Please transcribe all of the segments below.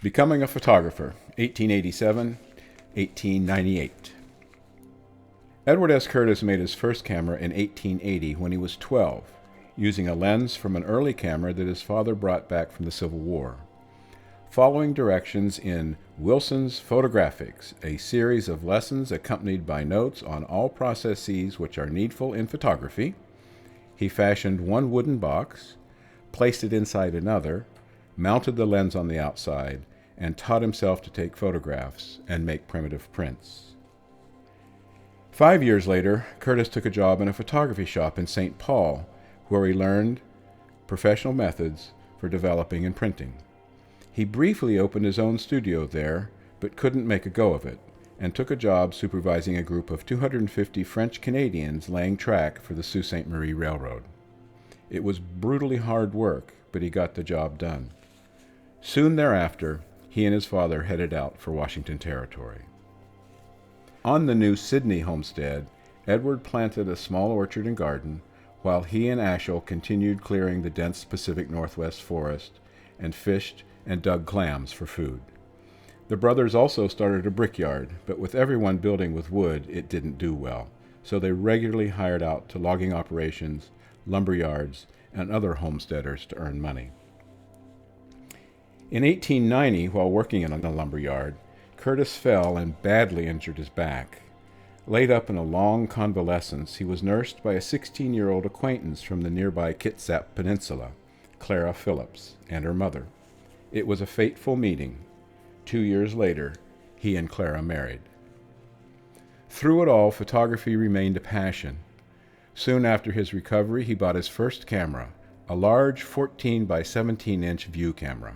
Becoming a photographer, 1887, 1898. Edward S. Curtis made his first camera in 1880 when he was 12, using a lens from an early camera that his father brought back from the Civil War. Following directions in Wilson's Photographics, a series of lessons accompanied by notes on all processes which are needful in photography, he fashioned one wooden box, placed it inside another, mounted the lens on the outside, and taught himself to take photographs and make primitive prints. 5 years later, Curtis took a job in a photography shop in St. Paul, where he learned professional methods for developing and printing. He briefly opened his own studio there, but couldn't make a go of it, and took a job supervising a group of 250 French Canadians laying track for the Sault Ste. Marie Railroad. It was brutally hard work, but he got the job done. Soon thereafter, he and his father headed out for Washington Territory. On the new Sydney homestead, Edward planted a small orchard and garden, while he and Ashel continued clearing the dense Pacific Northwest forest and fished and dug clams for food. The brothers also started a brickyard, but with everyone building with wood, it didn't do well, so they regularly hired out to logging operations, lumber yards, and other homesteaders to earn money. In 1890, while working in a lumber yard, Curtis fell and badly injured his back. Laid up in a long convalescence, he was nursed by a 16-year-old acquaintance from the nearby Kitsap Peninsula, Clara Phillips, and her mother. It was a fateful meeting. 2 years later, he and Clara married. Through it all, photography remained a passion. Soon after his recovery, he bought his first camera, a large 14 by 17-inch view camera.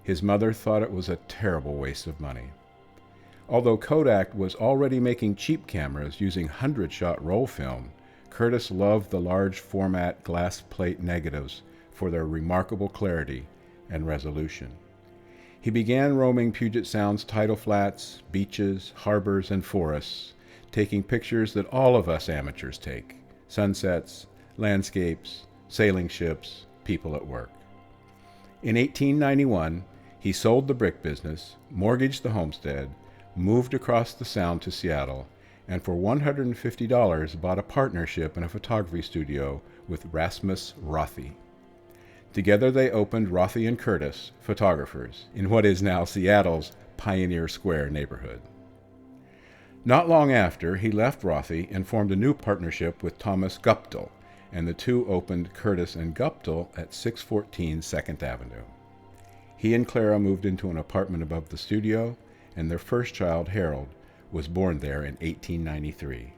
His mother thought it was a terrible waste of money. Although Kodak was already making cheap cameras using 100-shot roll film, Curtis loved the large format glass plate negatives for their remarkable clarity and resolution. He began roaming Puget Sound's tidal flats, beaches, harbors, and forests, taking pictures that all of us amateurs take: sunsets, landscapes, sailing ships, people at work. In 1891, he sold the brick business, mortgaged the homestead, moved across the Sound to Seattle, and for $150 bought a partnership in a photography studio with Rasmus Rothy. Together they opened Rothy and Curtis Photographers in what is now Seattle's Pioneer Square neighborhood. Not long after, he left Rothy and formed a new partnership with Thomas Guptill, and the two opened Curtis and Guptill at 614 2nd Avenue. He and Clara moved into an apartment above the studio, and their first child, Harold, was born there in 1893.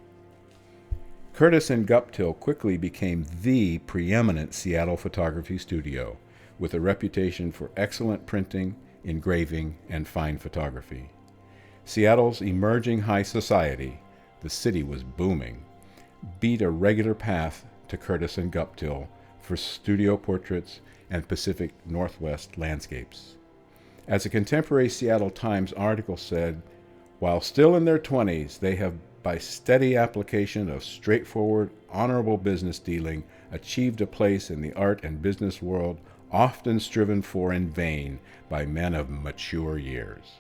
Curtis and Guptill quickly became the preeminent Seattle photography studio, with a reputation for excellent printing, engraving, and fine photography. Seattle's emerging high society, the city was booming, beat a regular path to Curtis and Guptill for studio portraits and Pacific Northwest landscapes. As a contemporary Seattle Times article said, while still in their 20s, they have, by steady application of straightforward, honorable business dealing, achieved a place in the art and business world often striven for in vain by men of mature years.